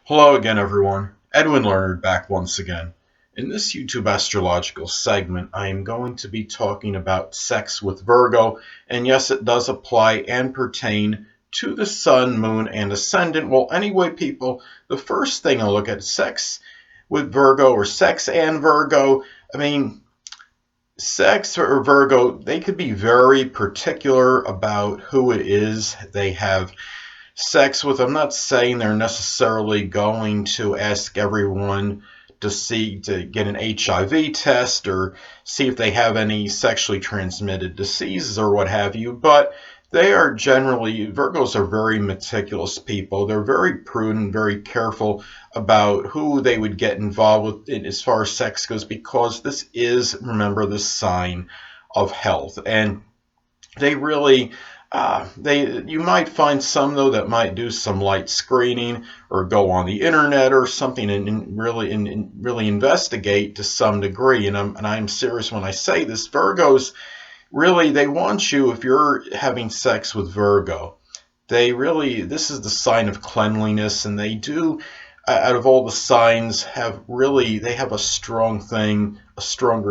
Hello again, everyone. Edwin Learnard back once again. In this YouTube astrological segment, I am going to be talking about sex with Virgo, and yes, it does apply and pertain to the Sun, Moon, and Ascendant. Well, anyway, people, the first thing I look at sex with Virgo or sex and Virgo. I mean, sex or Virgo, they could be very particular about who it is they have sex with. I'm not saying they're necessarily going to ask everyone to get an HIV test or see if they have any sexually transmitted diseases or what have you, but they are generally, Virgos are very meticulous people. They're very prudent, very careful about who they would get involved with as far as sex goes, because this is, remember, the sign of health. And they really you might find some though that might do some light screening or go on the internet or something and really investigate to some degree. And I'm serious when I say this. Virgos really, they want you, if you're having sex with Virgo, they really, this is the sign of cleanliness, and they do, out of all the signs, they have a stronger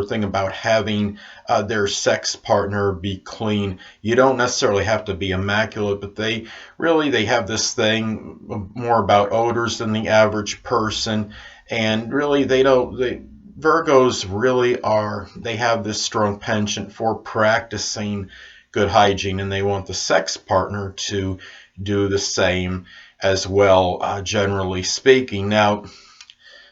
thing about having their sex partner be clean. You don't necessarily have to be immaculate, but they have this thing more about odors than the average person. And really, Virgos really they have this strong penchant for practicing good hygiene, and they want the sex partner to do the same as well, generally speaking. Now,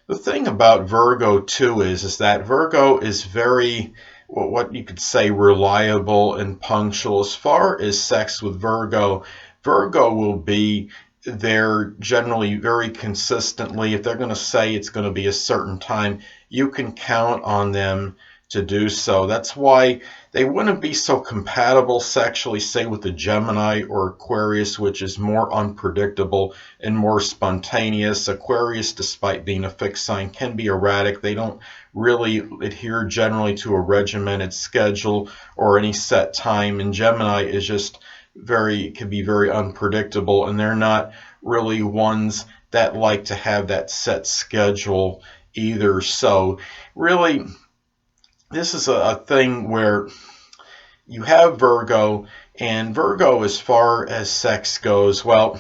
the thing about Virgo too is that Virgo is very, what you could say, reliable and punctual. As far as sex with Virgo, Virgo will be there generally very consistently. If they're going to say it's going to be a certain time, you can count on them to do so. That's why they wouldn't be so compatible sexually, say, with the Gemini or Aquarius, which is more unpredictable and more spontaneous. Aquarius, despite being a fixed sign, can be erratic. They don't really adhere generally to a regimented schedule or any set time. And Gemini is just can be very unpredictable, and they're not really ones that like to have that set schedule either. So really, this is a thing where you have Virgo, and Virgo, as far as sex goes, well,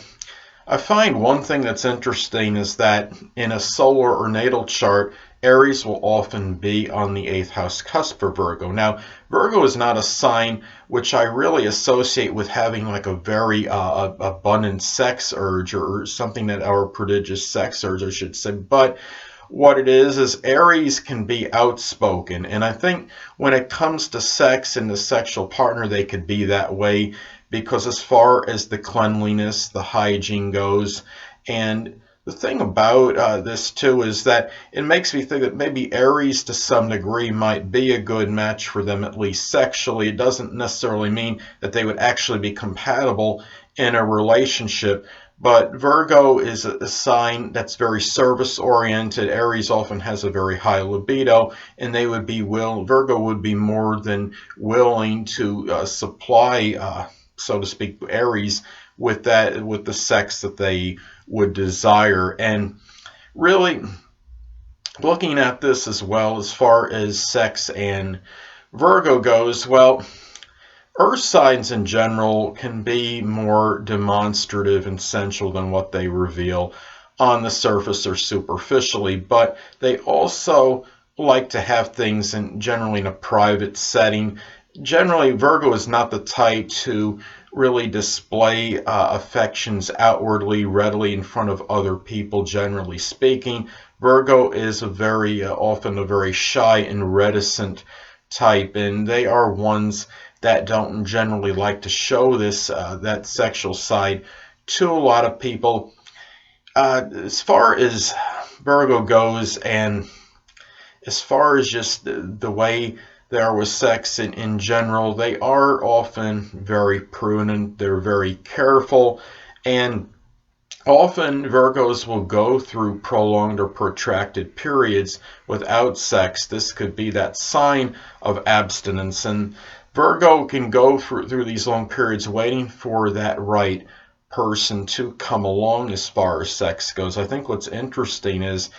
I find one thing that's interesting is that in a solar or natal chart, Aries will often be on the 8th house cusp for Virgo. Now, Virgo is not a sign which I really associate with having like a very abundant sex urge, or something that, or prodigious sex urge, I should say. But what it is Aries can be outspoken, and I think when it comes to sex and the sexual partner, they could be that way, because as far as the cleanliness, the hygiene goes. And the thing about this too is that it makes me think that maybe Aries to some degree might be a good match for them, at least sexually. It doesn't necessarily mean that they would actually be compatible in a relationship. But Virgo is a sign that's very service oriented. Aries often has a very high libido, and Virgo would be more than willing to supply, so to speak, Aries with the sex that they would desire. And really, looking at this as well, as far as sex and Virgo goes, well, Earth signs in general can be more demonstrative and sensual than what they reveal on the surface or superficially, but they also like to have things generally in a private setting. Generally, Virgo is not the type to really display affections outwardly, readily in front of other people, generally speaking. Virgo is often a very shy and reticent type, and they are ones that don't generally like to show that sexual side to a lot of people. As far as Virgo goes, and as far as just the way they are with sex in general, they are often very prudent. They're very careful, and often Virgos will go through prolonged or protracted periods without sex. This could be that sign of abstinence, and Virgo can go through these long periods waiting for that right person to come along as far as sex goes. I think what's interesting is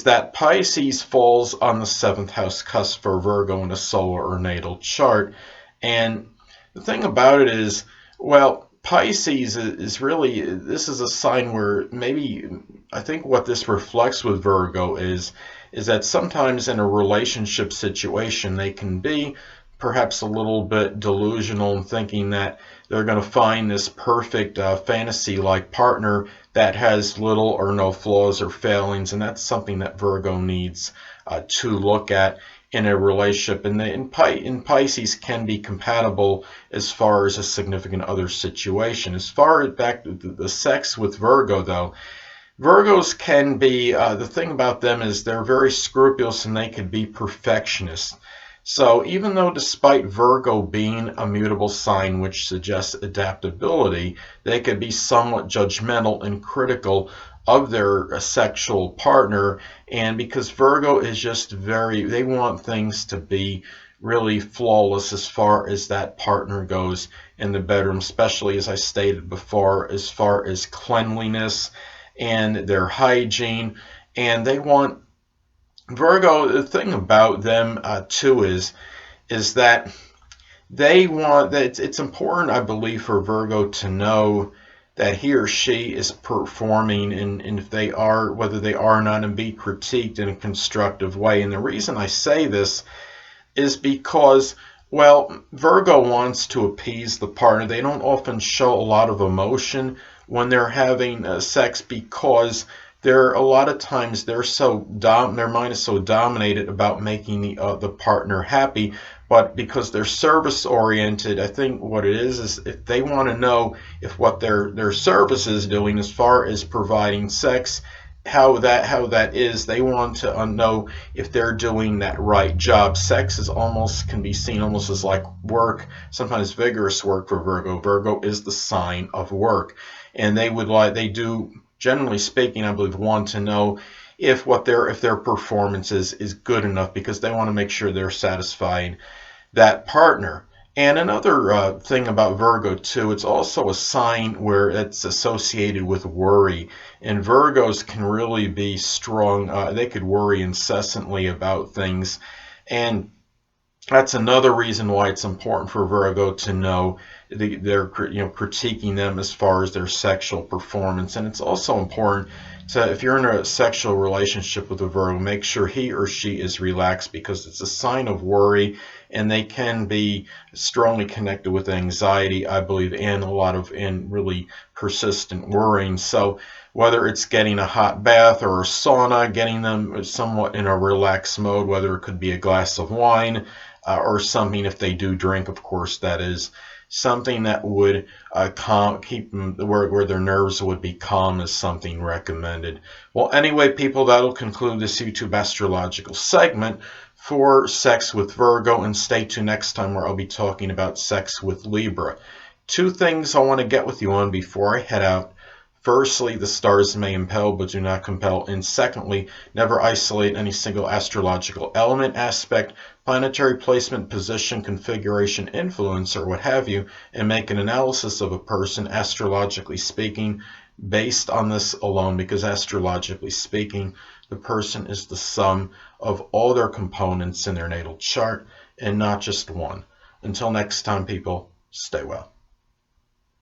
that Pisces falls on the seventh house cusp for Virgo in a solar or natal chart. And the thing about it is, well, Pisces is really, this is a sign where maybe, I think what this reflects with Virgo is that sometimes in a relationship situation, they can be perhaps a little bit delusional in thinking that they're going to find this perfect fantasy-like partner that has little or no flaws or failings, and that's something that Virgo needs to look at in a relationship. And in Pisces can be compatible as far as a significant other situation. As far as back to the sex with Virgo, though, Virgos can be, the thing about them is they're very scrupulous and they could be perfectionists. So even though despite Virgo being a mutable sign which suggests adaptability, they could be somewhat judgmental and critical of their sexual partner. And because Virgo is just they want things to be really flawless as far as that partner goes in the bedroom, especially as I stated before, as far as cleanliness and their hygiene. And they want Virgo, the thing about them too is that they want that it's important, I believe, for Virgo to know that he or she is performing, and if they are, whether they are or not, and be critiqued in a constructive way. And the reason I say this is because, well, Virgo wants to appease the partner. They don't often show a lot of emotion when they're having sex because a lot of times their mind is so dominated about making the partner happy. But because they're service oriented, I think what it is if they want to know if what their service is doing as far as providing sex, how that is, they want to know if they're doing that right job. Sex can be seen almost as like work, sometimes vigorous work for Virgo. Virgo is the sign of work, and they do, generally speaking, I believe, want to know if their performance is good enough, because they want to make sure they're satisfying that partner. And another thing about Virgo too, it's also a sign where it's associated with worry. And Virgos can really be strong. They could worry incessantly about things. And that's another reason why it's important for Virgo to know they're critiquing them as far as their sexual performance. And it's also important to, if you're in a sexual relationship with a Virgo, make sure he or she is relaxed, because it's a sign of worry, and they can be strongly connected with anxiety, I believe, and really persistent worrying. So whether it's getting a hot bath or a sauna, getting them somewhat in a relaxed mode, whether it could be a glass of wine or something, if they do drink, of course, that is something that would keep them where their nerves would be calm, is something recommended. Well, anyway, people, that'll conclude this YouTube astrological segment for sex with Virgo, and stay tuned next time where I'll be talking about sex with Libra. Two things I want to get with you on before I head out. Firstly, the stars may impel but do not compel. And secondly, never isolate any single astrological element, aspect, planetary placement, position, configuration, influence, or what have you, and make an analysis of a person, astrologically speaking, based on this alone, because astrologically speaking, the person is the sum of all their components in their natal chart and not just one. Until next time, people, stay well.